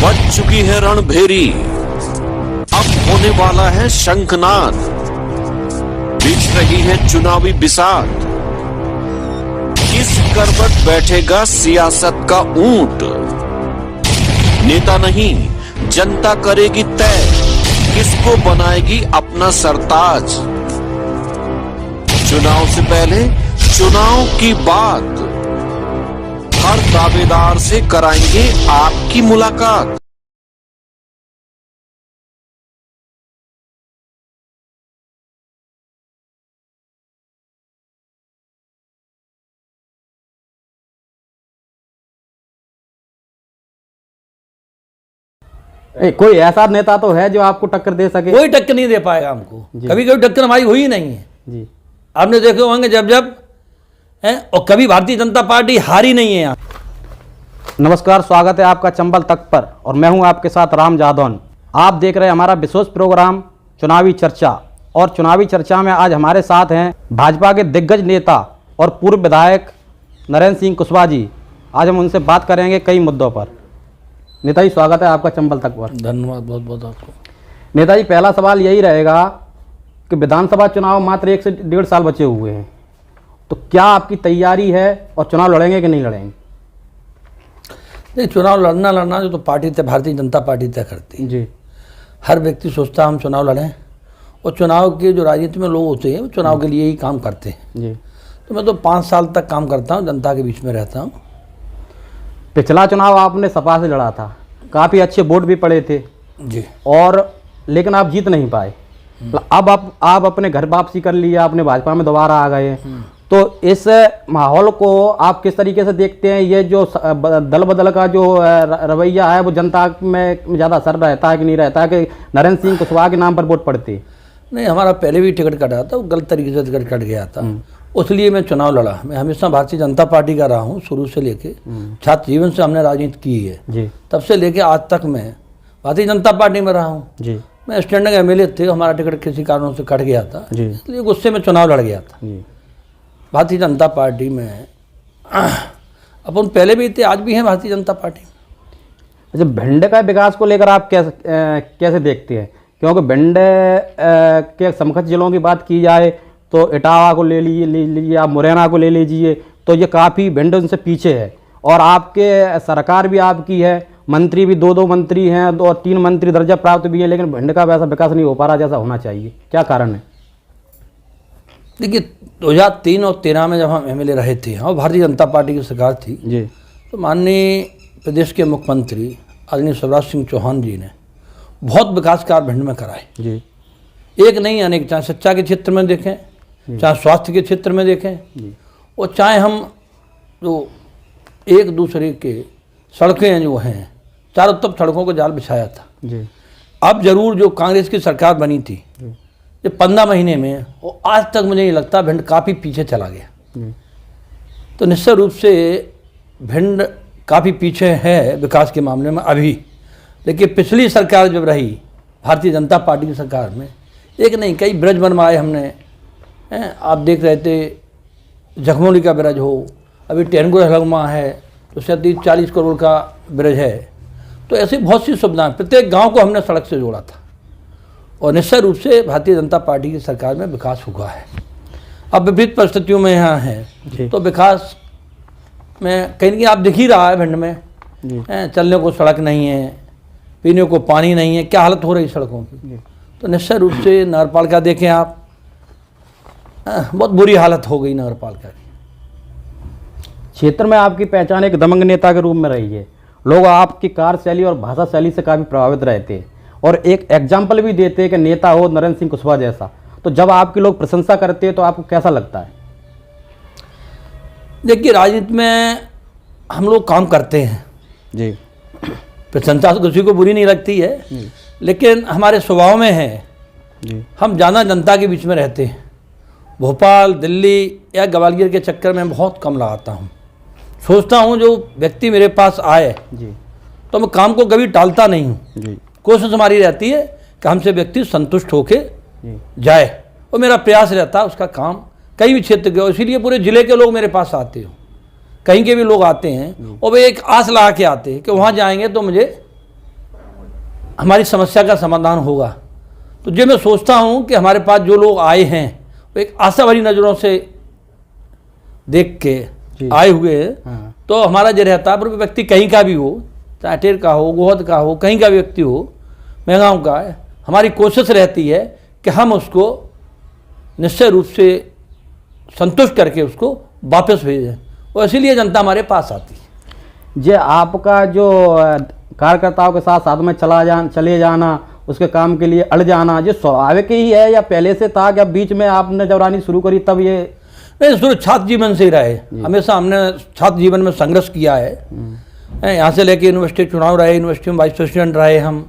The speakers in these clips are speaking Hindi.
बज चुकी है रणभेरी, अब होने वाला है शंखनाद, बिछ रही है चुनावी बिसात। किस करवट बैठेगा सियासत का ऊंट, नेता नहीं जनता करेगी तय, किसको बनाएगी अपना सरताज। चुनाव से पहले चुनाव की बात, हर दावेदार से कराएंगे आपकी मुलाकात। कोई ऐसा नेता तो है जो आपको टक्कर दे सके? कोई टक्कर नहीं दे पाएगा हमको, कभी कभी टक्कर हमारी हुई नहीं है जी। आपने देखे होंगे जब है, और कभी भारतीय जनता पार्टी हारी नहीं है यहाँ। नमस्कार, स्वागत है आपका चंबल तक पर और मैं हूं आपके साथ राम जादौन। आप देख रहे हैं हमारा विशेष प्रोग्राम चुनावी चर्चा, और चुनावी चर्चा में आज हमारे साथ हैं भाजपा के दिग्गज नेता और पूर्व विधायक नरेंद्र सिंह कुशवाहा जी। आज हम उनसे बात करेंगे कई मुद्दों पर। नेताजी, स्वागत है आपका चंबल तक पर। धन्यवाद बहुत बहुत आपको। नेताजी, पहला सवाल यही रहेगा कि विधानसभा चुनाव मात्र 1 से 1.5 साल बचे हुए हैं, तो क्या आपकी तैयारी है और चुनाव लड़ेंगे कि नहीं लड़ेंगे? नहीं, चुनाव लड़ना जो तो पार्टी तय, भारतीय जनता पार्टी तय करती है जी। हर व्यक्ति सोचता है हम चुनाव लड़ें, और चुनाव के जो राजनीति में लोग होते हैं वो चुनाव के लिए ही काम करते हैं जी। तो मैं तो 5 साल तक काम करता हूँ, जनता के बीच में रहता हूँ। पिछला चुनाव आपने सपा से लड़ा था, काफ़ी अच्छे वोट भी पड़े थे जी, और लेकिन आप जीत नहीं पाए। अब आप अपने घर वापसी कर लिया, अपने भाजपा में दोबारा आ गए, तो इस माहौल को आप किस तरीके से देखते हैं? ये जो दल बदल का जो रवैया है वो जनता में ज़्यादा असर रहता है कि नहीं रहता है कि नरेंद्र सिंह कुशवाहा के नाम पर वोट पड़ती? नहीं, हमारा पहले भी टिकट कटा था, वो गलत तरीके से टिकट कट गया था, उसलिए मैं चुनाव लड़ा। मैं हमेशा भारतीय जनता पार्टी का रहा हूँ शुरू से लेके, छात्र जीवन से हमने राजनीति की है जी। तब से लेके आज तक मैं भारतीय जनता पार्टी में रहा हूँ जी। मैं स्टैंडिंग एमएलए थे, हमारा टिकट किसी कारणों से कट गया था जी। इसलिए गुस्से में चुनाव लड़ गया था जी। भारतीय जनता पार्टी में। अपन पहले भी थे, आज भी हैं भारतीय जनता पार्टी। अच्छा, भिंड का विकास को लेकर आप कैसे देखते हैं? क्योंकि भिंड के समकक्ष जिलों की बात की जाए तो इटावा को ले लीजिए, आप मुरैना को ले लीजिए, तो ये काफ़ी भिंड उनसे पीछे है, और आपके सरकार भी आपकी है, मंत्री भी 2 मंत्री हैं, 2 और 3 मंत्री दर्जा प्राप्त भी है, लेकिन भिंड का वैसा विकास नहीं हो पा रहा जैसा होना चाहिए। क्या कारण है? देखिए, 2003 और 2013 में जब हम एमएलए रहे थे और भारतीय जनता पार्टी की सरकार थी जी, तो माननीय प्रदेश के मुख्यमंत्री आदरणीय शिवराज सिंह चौहान जी ने बहुत विकास कार्य भिंड में कराए जी। एक नहीं अनेक, चाहे शिक्षा के क्षेत्र में देखें, चाहे स्वास्थ्य के क्षेत्र में देखें, और चाहे हम जो एक दूसरे के सड़कें जो हैं, चारों तरफ सड़कों को जाल बिछाया था जी। अब जरूर जो कांग्रेस की सरकार बनी थी ये 15 महीने में, और आज तक मुझे नहीं लगता भिंड काफ़ी पीछे चला गया। तो निश्चित रूप से भिंड काफ़ी पीछे है विकास के मामले में अभी, लेकिन पिछली सरकार जब रही भारतीय जनता पार्टी की सरकार में, एक नहीं कई ब्रिज बनवाए हमने। आप देख रहे थे जखमौली का ब्रिज हो, अभी टेनगुर हलगमा है तो 40 करोड़ का ब्रिज है। तो ऐसी बहुत सी सुविधाएं, प्रत्येक गांव को हमने सड़क से जोड़ा था, और निश्चित रूप से भारतीय जनता पार्टी की सरकार में विकास हुआ है। अब विपरीत परिस्थितियों में यहाँ है तो विकास में कहीं ना आप दिख ही रहा है भिंड में, चलने को सड़क नहीं है, पीने को पानी नहीं है, क्या हालत हो रही सड़कों की। तो निश्चित रूप से नगरपालिका देखें आप, बहुत बुरी हालत हो गई नगरपालिका की। क्षेत्र में आपकी पहचान एक दबंग नेता के रूप में रही है, लोग आपकी कार्यशैली और भाषा शैली से काफ़ी प्रभावित रहते हैं, और एक एग्जाम्पल भी देते हैं कि नेता हो नरेंद्र सिंह कुशवाहा जैसा। तो जब आपके लोग प्रशंसा करते हैं तो आपको कैसा लगता है? देखिए, राजनीति में हम लोग काम करते हैं जी। प्रशंसा तो किसी को बुरी नहीं लगती है, लेकिन हमारे स्वभाव में है जी। हम ज़्यादा जनता के बीच में रहते हैं। भोपाल, दिल्ली या ग्वालियर के चक्कर में बहुत कम लगाता हूँ। सोचता हूँ जो व्यक्ति मेरे पास आए जी, तो मैं काम को कभी टालता नहीं हूँ। जी। कोशिश हमारी रहती है कि हमसे व्यक्ति संतुष्ट होके जाए, और मेरा प्रयास रहता है उसका काम कहीं भी क्षेत्र के हो, इसीलिए पूरे ज़िले के लोग मेरे पास आते हो, कहीं के भी लोग आते हैं और वे एक आस लगा के आते हैं कि वहाँ जाएंगे तो मुझे हमारी समस्या का समाधान होगा। तो जो मैं सोचता हूँ कि हमारे पास जो लोग आए हैं वो एक आशा भरी नज़रों से देख के आए हुए हैं। हाँ। तो हमारा जो रहता है, पर व्यक्ति कहीं का भी हो, चाहे अटेर का हो, गोहद का हो, कहीं का भी व्यक्ति हो, महंगाओं का है, हमारी कोशिश रहती है कि हम उसको निश्चय रूप से संतुष्ट करके उसको वापस भेजें, और इसीलिए जनता हमारे पास आती है। जे आपका जो कार्यकर्ताओं के साथ साथ में चले जाना, उसके काम के लिए अड़ जाना, जो स्वाभाविक ही है या पहले से था कि अब बीच में आपने जब रानी शुरू करी तब ये? नहीं, शुरू छात्र जीवन से ही रहे। हमेशा हमने छात्र जीवन में संघर्ष किया है। यहाँ से लेके यूनिवर्सिटी चुनाव रहे, यूनिवर्सिटी में वाइस प्रेसिडेंट रहे हम,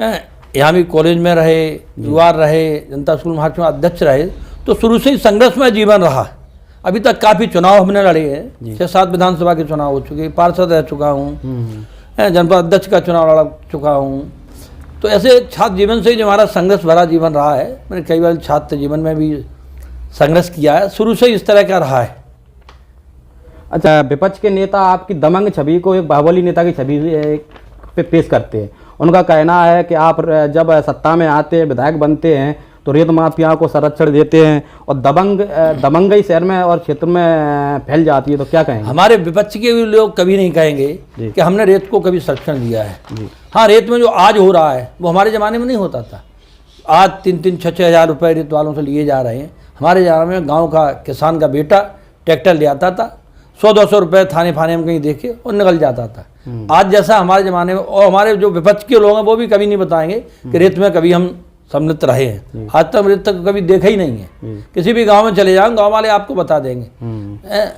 यहाँ भी कॉलेज में रहे, युवा रहे, जनता स्कूल महासभा अध्यक्ष रहे। तो शुरू से ही संघर्षमय जीवन रहा। अभी तक काफ़ी चुनाव हमने लड़े हैं, 6-7 विधानसभा के चुनाव हो चुके, पार्षद रह चुका हूँ, जनपद अध्यक्ष का चुनाव लड़ चुका हूँ। तो ऐसे छात्र जीवन से ही जो हमारा संघर्ष भरा जीवन रहा है, मैंने कई बार छात्र जीवन में भी संघर्ष किया है, शुरू से ही इस तरह का रहा है। अच्छा, विपक्ष के नेता आपकी दमंग छवि को एक बाहुबली नेता की छवि पे पेश करते हैं। उनका कहना है कि आप जब सत्ता में आते हैं, विधायक बनते हैं, तो रेत माफियाओं को संरक्षण देते हैं और दबंगई शहर में और क्षेत्र में फैल जाती है। तो क्या कहेंगे? हमारे विपक्ष के लोग कभी नहीं कहेंगे कि हमने रेत को कभी संरक्षण दिया है। हाँ, रेत में जो आज हो रहा है वो हमारे ज़माने में नहीं होता था। आज 3-3, 6-6 हज़ार रुपये रेत वालों से लिए जा रहे हैं। हमारे ज़माने में गाँव का किसान का बेटा ट्रैक्टर ले आता था, 100-200 रुपये थाने फाने में कहीं देखे और निकल जाता था। आज जैसा हमारे ज़माने में, और हमारे जो विपक्ष के लोग हैं वो भी कभी नहीं बताएंगे कि रेत में कभी हम सम्मिलित रहे हैं। आज तक रेत तक कभी देखा ही नहीं है। किसी भी गांव में चले जाओ, गांव वाले आपको बता देंगे,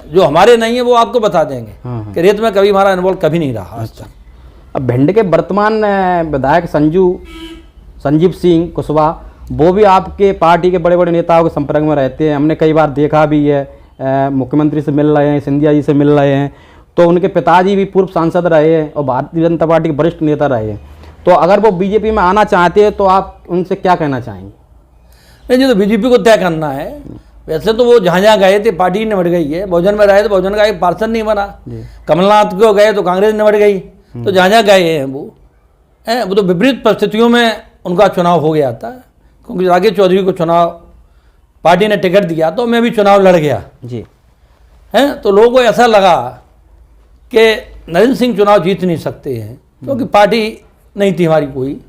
जो हमारे नहीं है वो आपको बता देंगे कि रेत में कभी हमारा इन्वॉल्व कभी नहीं रहा आज तक। अब भिंड के वर्तमान विधायक संजीव सिंह कुशवाहा, वो भी आपके पार्टी के बड़े बड़े नेताओं के संपर्क में रहते हैं। हमने कई बार देखा भी है, मुख्यमंत्री से मिल रहे हैं, सिंधिया जी से मिल रहे हैं। तो उनके पिताजी भी पूर्व सांसद रहे हैं और भारतीय जनता पार्टी के वरिष्ठ नेता रहे हैं। तो अगर वो बीजेपी में आना चाहते हैं तो आप उनसे क्या कहना चाहेंगे? नहीं जी, तो बीजेपी को तय करना है। वैसे तो वो जहाँ जहाँ गए थे पार्टी निमट गई है। बहुजन में रहे तो बहुजन का एक पार्षद नहीं बना, कमलनाथ को गए तो कांग्रेस निमट गई। तो जहाँ जहाँ गए हैं वो तो विपरीत परिस्थितियों में उनका चुनाव हो गया था, क्योंकि राकेश चौधरी को चुनाव पार्टी ने टिकट दिया तो मैं भी चुनाव लड़ गया जी। तो लोगों को ऐसा लगा कि नरेंद्र सिंह चुनाव जीत नहीं सकते हैं, क्योंकि पार्टी नहीं थी हमारी कोई,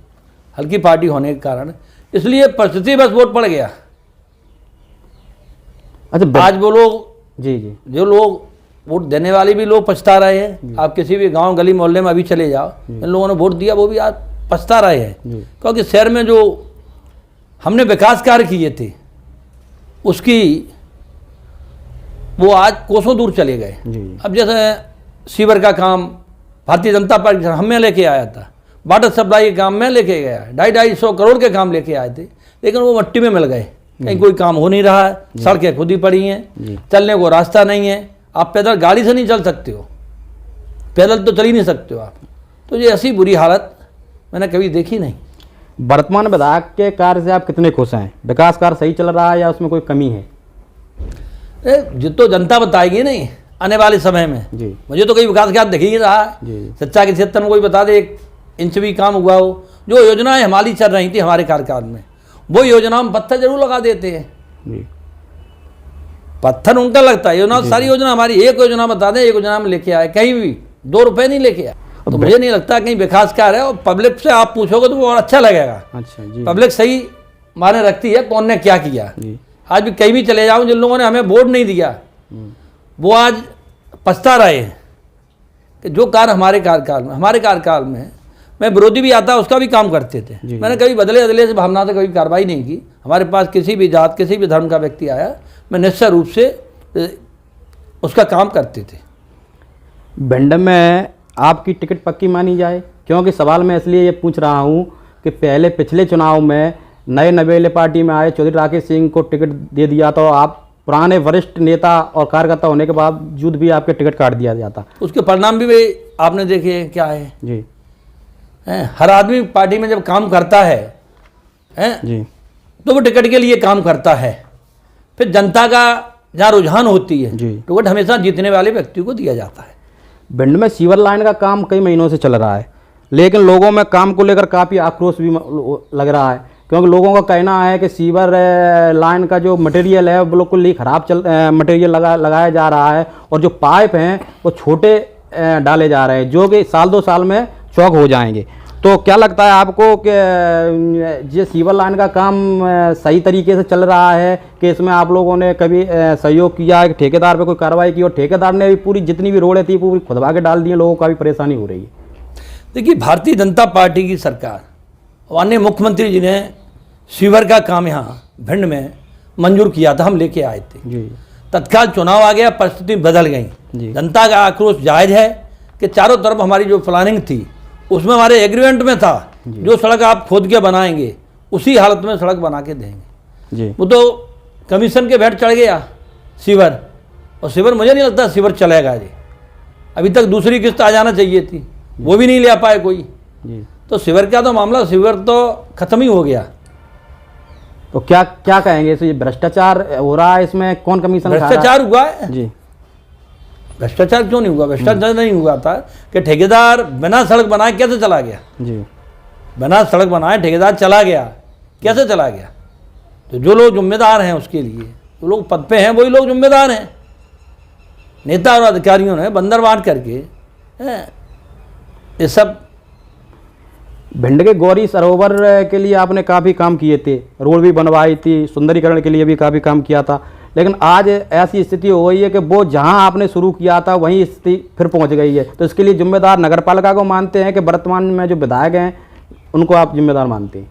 हल्की पार्टी होने के कारण, इसलिए परिस्थिति बस वोट पड़ गया। अच्छा, आज वो लोग जी, जो लोग वोट देने वाले भी लोग पछता रहे हैं। आप किसी भी गांव गली मोहल्ले में अभी चले जाओ, इन लोगों ने वोट दिया वो भी आज पछता रहे हैं, क्योंकि शहर में जो हमने विकास कार्य किए थे उसकी वो आज कोसों दूर चले गए। अब जैसे सीवर का काम भारतीय जनता पार्टी हमें लेके आया था, वाटर सप्लाई के काम में लेके गया, 250-250 करोड़ के काम लेके आए थे, लेकिन वो मिट्टी में मिल गए। कहीं कोई काम हो नहीं रहा है, सड़कें खुद ही पड़ी हैं, चलने को रास्ता नहीं है। आप पैदल गाड़ी से नहीं चल सकते हो, पैदल तो चल ही नहीं सकते हो आप। तो ये ऐसी बुरी हालत मैंने कभी देखी नहीं। वर्तमान विधायक के कार्य से आप कितने खुश हैं? विकास कार्य सही चल रहा है या उसमें कोई कमी है? जितो जनता बताएगी नहीं आने वाले समय में जी। मुझे तो कोई विकास कार्य दिख ही नहीं रहा है। शिक्षा के क्षेत्र में कोई बता दे 1 इंच भी काम हुआ हो। जो योजनाएं हमारी चल रही थी हमारे कार्यकाल में, वो योजना हम पत्थर जरूर लगा देते हैं जी। पत्थर उनका लगता है। योजना सारी योजना हमारी, एक योजना बता दें, एक योजना में लेके आए, कहीं भी 2 रुपए नहीं लेके आए। तो मुझे नहीं लगता कहीं विकास कार्य है। और पब्लिक से आप पूछोगे तो वो और अच्छा लगेगा। अच्छा जी। पब्लिक सही माने रखती है कौन ने क्या किया। आज भी कहीं भी चले जाओ, जिन लोगों ने हमें वोट नहीं दिया वो आज पछता रहे हैं कि जो कार्य हमारे कार्यकाल में मैं विरोधी भी आता उसका भी काम करते थे। मैंने कभी बदले अदले से भावना से कभी कार्रवाई नहीं की। हमारे पास किसी भी जात किसी भी धर्म का व्यक्ति आया, मैं निश्चय रूप से उसका काम करते थे। भिंड में आपकी टिकट पक्की मानी जाए? क्योंकि सवाल मैं इसलिए ये पूछ रहा हूँ कि पहले पिछले चुनाव में नए नवेले पार्टी में आए चौधरी राकेश सिंह को टिकट दे दिया, तो आप पुराने वरिष्ठ नेता और कार्यकर्ता होने के बावजूद भी आपके टिकट काट दिया जाता। उसके परिणाम भी आपने देखे क्या है जी। हर आदमी पार्टी में जब काम करता है जी, तो वो टिकट के लिए काम करता है। फिर जनता का जहाँ रुझान होती है जी, टिकट हमेशा जीतने वाले व्यक्ति को दिया जाता है। भिंड में सीवर लाइन का काम कई महीनों से चल रहा है, लेकिन लोगों में काम को लेकर काफ़ी आक्रोश भी लग रहा है, क्योंकि लोगों का कहना है कि सीवर लाइन का जो मटेरियल है वो बिल्कुल ही ख़राब मटेरियल लगाया जा रहा है, और जो पाइप हैं वो छोटे डाले जा रहे हैं, जो कि साल 2 साल में चौक हो जाएंगे। तो क्या लगता है आपको कि ये सीवर लाइन का काम सही तरीके से चल रहा है, कि इसमें आप लोगों ने कभी सहयोग किया है, कि ठेकेदार पे कोई कार्रवाई की, और ठेकेदार ने भी पूरी जितनी भी रोडें थी पूरी खुदवा के डाल दी, लोगों को भी परेशानी हो रही है? देखिए, भारतीय जनता पार्टी की सरकार, माननीय मुख्यमंत्री जी ने सीवर का काम यहाँ भिंड में मंजूर किया था, हम लेके आए थे जी। तत्काल चुनाव आ गया, परिस्थिति बदल गई। जनता का आक्रोश जायज है कि चारों तरफ हमारी जो प्लानिंग थी उसमें हमारे एग्रीमेंट में था जो सड़क आप खोद के बनाएंगे उसी हालत में सड़क बना के देंगे जी। वो तो कमीशन के भेंट चढ़ गया सीवर, और सीवर मुझे नहीं लगता सीवर चलेगा जी। अभी तक दूसरी किस्त आ जाना चाहिए थी, वो भी नहीं ले आ पाए कोई जी। तो सीवर का तो मामला, सीवर तो खत्म ही हो गया। तो क्या क्या कहेंगे, ये भ्रष्टाचार हो रहा है, इसमें कौन कमीशन खा रहा है? भ्रष्टाचार हुआ है जी। भ्रष्टाचार क्यों नहीं हुआ? भ्रष्टाचार नहीं हुआ था कि ठेकेदार बिना सड़क बनाए कैसे चला गया? जी। बिना सड़क बनाए ठेकेदार चला गया, कैसे चला गया? तो जो लोग जिम्मेदार हैं उसके लिए, जो लोग पद पे हैं वही लोग जिम्मेदार हैं। नेता और अधिकारियों ने बंदर बांट करके ये सब। भिंड के गौरी सरोवर के लिए आपने काफ़ी काम किए थे, रोड भी बनवाई थी, सुंदरीकरण के लिए भी काफ़ी काम किया था, लेकिन आज ऐसी स्थिति हो गई है कि वो जहां आपने शुरू किया था वहीं स्थिति फिर पहुंच गई है। तो इसके लिए जिम्मेदार नगरपालिका को मानते हैं कि वर्तमान में जो विधायक हैं उनको आप जिम्मेदार मानते हैं?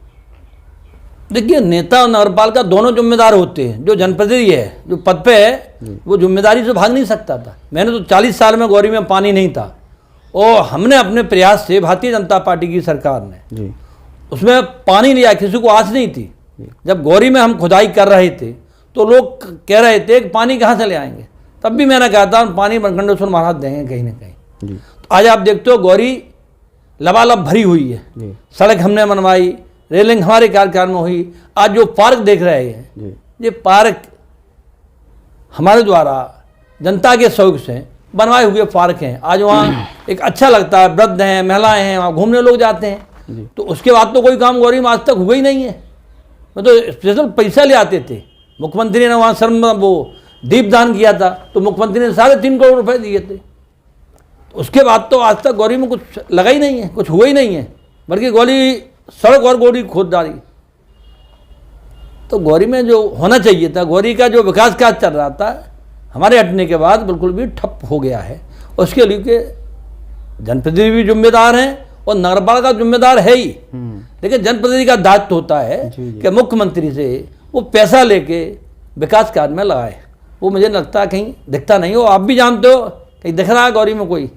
देखिए, नेता और नगरपालिका दोनों जिम्मेदार होते हैं। जो जनप्रतिनिधि है, जो पद पे है, वो जिम्मेदारी से भाग नहीं सकता था। मैंने तो 40 साल में गौरी में पानी नहीं था, और हमने अपने प्रयास से, भारतीय जनता पार्टी की सरकार ने जी। उसमें पानी लिया, किसी को आस नहीं थी। जब गौरी में हम खुदाई कर रहे थे तो लोग कह रहे थे कि पानी कहाँ से ले आएंगे, तब भी मैंने कहा था पानी मनखंडेश्वर महाराज देंगे कहीं ना कहीं। तो आज आप देखते हो गौरी लबालब भरी हुई है, सड़क हमने बनवाई, रेलिंग हमारे कार्यकाल में हुई। आज जो पार्क देख रहे हैं, ये पार्क हमारे द्वारा जनता के सहयोग से बनवाए हुए पार्क हैं। आज वहाँ एक अच्छा लगता है, वृद्ध हैं, महिलाएं हैं, वहाँ घूमने लोग जाते हैं। तो उसके बाद तो कोई काम गौरी में आज तक हुआ ही नहीं है। वो तो स्पेशल पैसा ले आते थे, मुख्यमंत्री ने वहाँ शर्म वो दीपदान किया था तो मुख्यमंत्री ने 3.5 करोड़ रुपए दिए थे। तो उसके बाद तो आज तक गौरी में कुछ लगा ही नहीं है, कुछ हुआ ही नहीं है, बल्कि गौरी सड़क और गौरी खोद डाली। तो गौरी में जो होना चाहिए था, गौरी का जो विकास कार्य चल रहा था, हमारे हटने के बाद बिल्कुल भी ठप हो गया है। उसके लिए जनप्रतिनिधि भी जिम्मेदार हैं और नगरपालिका जिम्मेदार है ही, लेकिन जनप्रतिनिधि का दायित्व होता है कि मुख्यमंत्री से वो पैसा लेके विकास कार्य में लगाए। वो मुझे लगता है कहीं दिखता नहीं हो। आप भी जानते हो कहीं दिख रहा है गौरी में कोई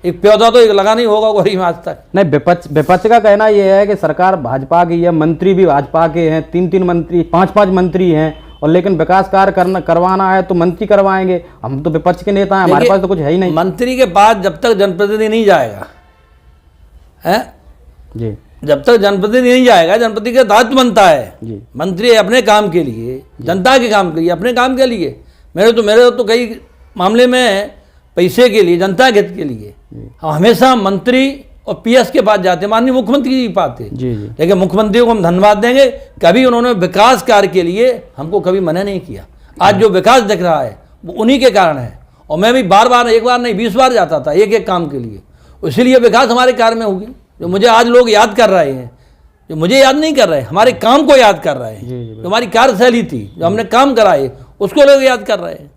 एक पौधा तो एक लगा नहीं होगा गौरी में आज तक। नहीं, विपक्ष का कहना यह है कि सरकार भाजपा की है, मंत्री भी भाजपा के हैं, 3-3 मंत्री, 5-5 मंत्री हैं, और लेकिन विकास कार्य करवाना है तो मंत्री करवाएंगे। हम तो विपक्ष के नेता हैं, हमारे पास तो कुछ है ही नहीं। मंत्री के पास जब तक जनप्रतिनिधि नहीं जाएगा है जी, जब तक जनप्रतिनिधि नहीं जाएगा, जनप्रतिनिधि का दायित्व बनता है जी। मंत्री अपने काम के लिए, जनता के काम के लिए, अपने काम के लिए। मेरे तो कई मामले में पैसे के लिए, जनता के हित के लिए हमेशा मंत्री और पीएस के पास जाते, माननीय मुख्यमंत्री जी पाते। लेकिन मुख्यमंत्री को हम धन्यवाद देंगे, कभी उन्होंने विकास कार्य के लिए हमको कभी मना नहीं किया। आज जो विकास दिख रहा है वो उन्हीं के कारण है। और मैं भी बार एक बार नहीं 20 बार जाता था एक काम के लिए, इसलिए विकास हमारे कार्य में होगी। जो मुझे आज लोग याद कर रहे हैं, जो मुझे याद नहीं कर रहे, हमारे काम को याद कर रहे हैं। जो हमारी कार्यशैली थी, जो हमने काम कराए, उसको लोग याद कर रहे हैं।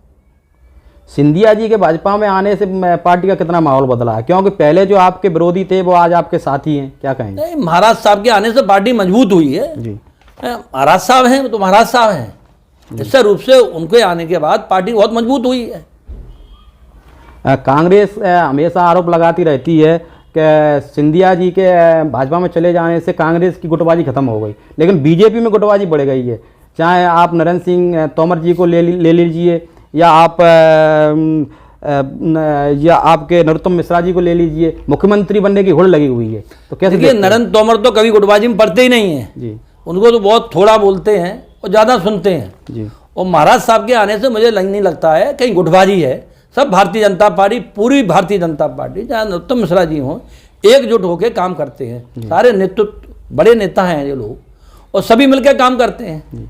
सिंधिया जी के भाजपा में आने से पार्टी का कितना माहौल बदला है? क्योंकि पहले जो आपके विरोधी थे वो आज आपके साथी हैं, क्या कहेंगे? नहीं, महाराज साहब के आने से पार्टी मजबूत हुई है जी। महाराज साहब हैं तो महाराज साहब हैं, निश्चित रूप से उनके आने के बाद पार्टी बहुत मजबूत हुई है। कांग्रेस हमेशा आरोप लगाती रहती है कि सिंधिया जी के भाजपा में चले जाने से कांग्रेस की गुटबाजी खत्म हो गई, लेकिन बीजेपी में गुटबाजी बढ़ गई है। चाहे आप नरेंद्र सिंह तोमर जी को ले लीजिए, या आपके नरोत्तम मिश्रा जी को ले लीजिए, मुख्यमंत्री बनने की होड़ लगी हुई है। तो कैसे देखिए, नरेंद्र तोमर तो कभी गुटबाजी में पड़ते ही नहीं है जी। उनको तो बहुत थोड़ा बोलते हैं और ज़्यादा सुनते हैं जी। और महाराज साहब के आने से मुझे नहीं लगता है कहीं गुटबाजी है। सब भारतीय जनता पार्टी, पूरी भारतीय जनता पार्टी, चाहे नरोत्तम मिश्रा जी हों एकजुट होकर काम करते हैं। सारे नेतृत्व बड़े नेता हैं ये लोग, और सभी मिलकर काम करते हैं।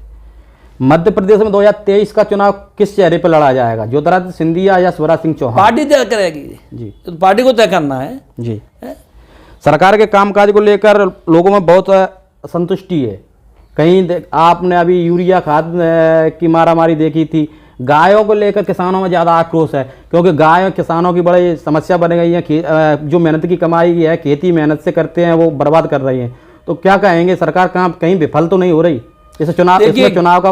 मध्य प्रदेश में 2023 का चुनाव किस चेहरे पर लड़ा जाएगा, ज्योतिरादित्य सिंधिया या शिवराज सिंह चौहान? पार्टी तय करेगी जी, तो पार्टी को तय करना है जी। सरकार के कामकाज को लेकर लोगों में बहुत संतुष्टि है। कहीं आपने अभी यूरिया खाद की मारामारी देखी थी। गायों को लेकर किसानों में ज़्यादा आक्रोश है, क्योंकि गाय किसानों की बड़ी समस्या बन गई है। जो मेहनत की कमाई है, खेती मेहनत से करते हैं, वो बर्बाद कर रही हैं। तो क्या कहेंगे, सरकार कहीं विफल तो नहीं हो रही? इसमें चुनाव का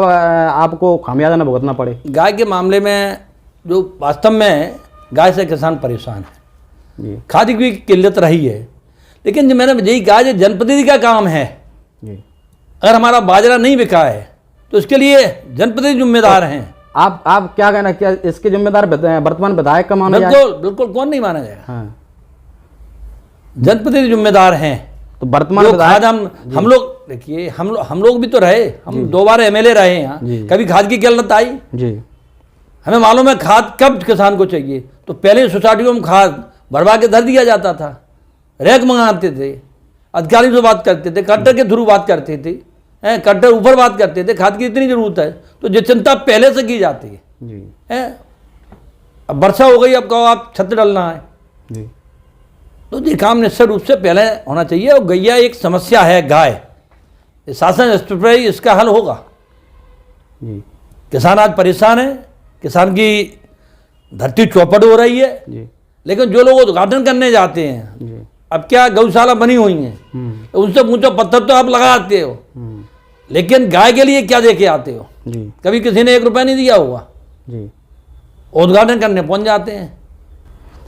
आपको खामियाजा न भुगतना पड़े। गाय के मामले में जो वास्तव में गाय से किसान परेशान है, खाद की किल्लत रही है, लेकिन जो मैंने यही कहा, जो जनप्रतिनिधि का काम है। अगर हमारा बाजरा नहीं बिका है तो इसके लिए जनप्रतिनिधि जिम्मेदार हैं। आप क्या कहना, क्या इसके जिम्मेदार वर्तमान विधायक का माना जाए? बिल्कुल बिल्कुल, कौन नहीं माना जाएगा। हाँ। जनप्रतिनिधि जिम्मेदार हैं। तो वर्तमान विधायक हम लोग देखिए, हम लोग भी तो रहे, हम 2 बार एमएलए रहे हैं यहाँ, कभी खाद की किल्लत आई जी? हमें मालूम है खाद कब किसान को चाहिए। तो पहले सोसाइटियों में खाद भरवा के धर दिया जाता था, रैक मंगाते थे, अधिकारियों से बात करते थे, कलेक्टर के थ्रू बात करते थे, कलेक्टर ऊपर बात करते थे, खाद की इतनी जरूरत है, तो जो चिंता पहले से की जाती है। अब वर्षा हो गई, अब कहो आप छत डालना है जी, तो ये काम निश्चित रूप से पहले होना चाहिए। और गैया एक समस्या है, गाय शासन स्तर पर ही इसका हल होगा जी। किसान आज परेशान है, किसान की धरती चौपट हो रही है जी। लेकिन जो लोग उद्घाटन करने जाते हैं जी। अब क्या गौशाला बनी हुई है, तो उनसे पूछो, पत्थर तो आप लगा आते हो, लेकिन गाय के लिए क्या दे के आते हो? जी। कभी किसी ने 1 रुपया नहीं दिया होगा जी। उद्घाटन करने पहुंच जाते हैं।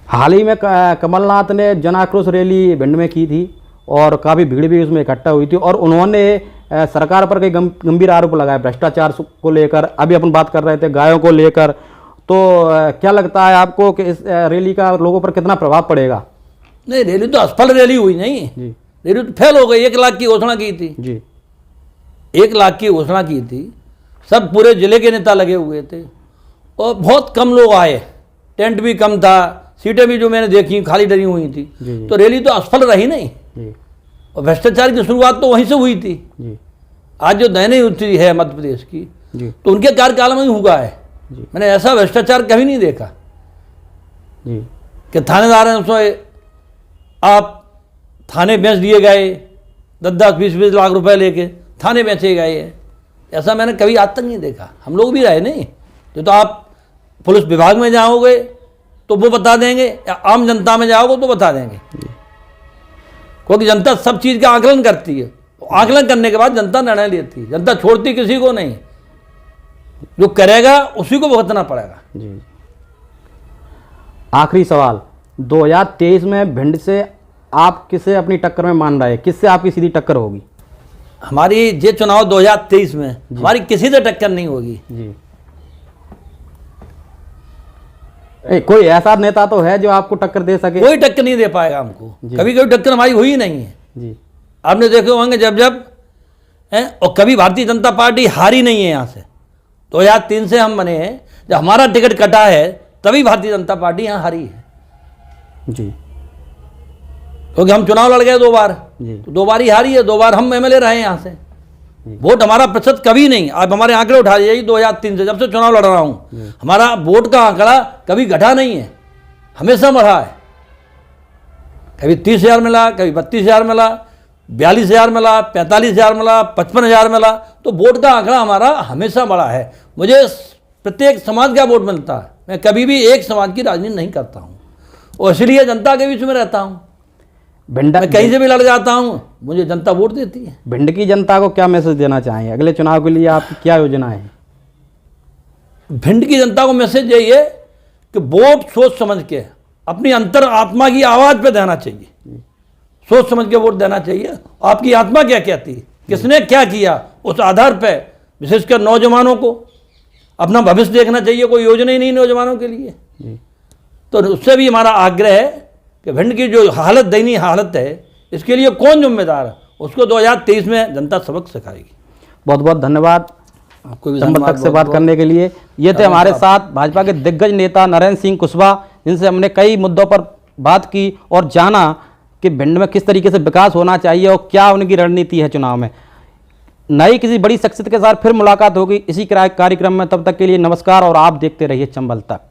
हाल ही में कमलनाथ ने जन आक्रोश रैली भिंड में की थी और काफ़ी भीड़ भी उसमें इकट्ठा हुई थी, और उन्होंने सरकार पर कई गंभीर आरोप लगाए भ्रष्टाचार को लेकर। अभी अपन बात कर रहे थे गायों को लेकर, तो क्या लगता है आपको कि इस रैली का लोगों पर कितना प्रभाव पड़ेगा? नहीं, रैली तो असफल रैली हुई नहीं जी। रैली तो फेल हो गई। 1 लाख की घोषणा की थी जी, 1 लाख की घोषणा की थी, सब पूरे जिले के नेता लगे हुए थे और बहुत कम लोग आए, टेंट भी कम था, सीटें भी जो मैंने देखी खाली डरी हुई थी। तो रैली तो असफल रही नहीं जी। और भ्रष्टाचार की शुरुआत तो वहीं से हुई थी जी। आज जो दयनीय स्थिति है मध्य प्रदेश की, जी। तो उनके कार्यकाल में ही हुआ है जी। मैंने ऐसा भ्रष्टाचार कभी नहीं देखा जी। कि थानेदार हैं उसमें आप थाने बेच दिए गए, 10-10, 20-20 लाख रुपए लेके थाने बेचे गए हैं, ऐसा मैंने कभी आज तक नहीं देखा। हम लोग भी रहे नहीं, तो आप पुलिस विभाग में जाओगे तो वो बता देंगे, या आम जनता में जाओगे तो बता देंगे, क्योंकि जनता सब चीज़ का आकलन करती है। आकलन करने के बाद जनता निर्णय लेती है, जनता छोड़ती किसी को नहीं, जो करेगा उसी को भुगतना पड़ेगा। जी। आखिरी सवाल, 2023 में भिंड से आप किसे अपनी टक्कर में मान रहे हैं, किससे आपकी सीधी टक्कर होगी? हमारी ये चुनाव 2023 में हमारी किसी से टक्कर नहीं होगी जी। कोई ऐसा नेता तो है जो आपको टक्कर दे सके? कोई टक्कर नहीं दे पाएगा हमको, कभी कभी टक्कर हमारी हुई नहीं है जी। आपने देखे होंगे जब हैं, और कभी भारतीय जनता पार्टी हारी नहीं है यहाँ से। 2003 से हम बने हैं, जब हमारा टिकट कटा है तभी भारतीय जनता पार्टी यहाँ हारी है जी, क्योंकि हम चुनाव लड़ गए 2 बार, जी। 2 बार ही हारी है, 2 बार हम एमएलए रहे यहाँ से। वोट हमारा प्रतिशत कभी नहीं, आप हमारे आंकड़े उठा लीजिए 2003 से, जब से चुनाव लड़ रहा हूँ हमारा वोट का आंकड़ा कभी घटा नहीं है, हमेशा बढ़ा है। कभी 30,000 मिला, कभी 32,000 मिला, 42,000 मिला, 45,000 मिला, 55,000 मिला, तो वोट का आंकड़ा हमारा हमेशा बढ़ा है। मुझे प्रत्येक समाज का वोट मिलता है, मैं कभी भी एक समाज की राजनीति नहीं करता हूँ, और इसलिए जनता के बीच में रहता हूँ। भिंड मैं कहीं से भी लड़ जाता हूँ, मुझे जनता वोट देती है। भिंड की जनता को क्या मैसेज देना चाहेंगे, अगले चुनाव के लिए आपकी क्या योजना है? भिंड की जनता को मैसेज यही है कि वोट सोच समझ के अपनी अंतर आत्मा की आवाज़ पे देना चाहिए, सोच समझ के वोट देना चाहिए। आपकी आत्मा क्या कहती है, किसने क्या किया, उस आधार पे विशेषकर नौजवानों को अपना भविष्य देखना चाहिए। कोई योजना ही नहीं नौजवानों के लिए, तो उससे भी हमारा आग्रह है कि भिंड की जो हालत, दयनीय हालत है, इसके लिए कौन जिम्मेदार है, उसको 2023 में जनता सबक सिखाएगी। बहुत बहुत धन्यवाद आपको भी संवाद से बात करने के लिए। ये थे हमारे साथ भाजपा के दिग्गज नेता नरेंद्र सिंह कुशवाहा, जिनसे हमने कई मुद्दों पर बात की और जाना कि भिंड में किस तरीके से विकास होना चाहिए और क्या उनकी रणनीति है चुनाव में। नई किसी बड़ी शख्सियत के साथ फिर मुलाकात होगी इसी कार्यक्रम में। तब तक के लिए नमस्कार और आप देखते रहिए चंबल तक।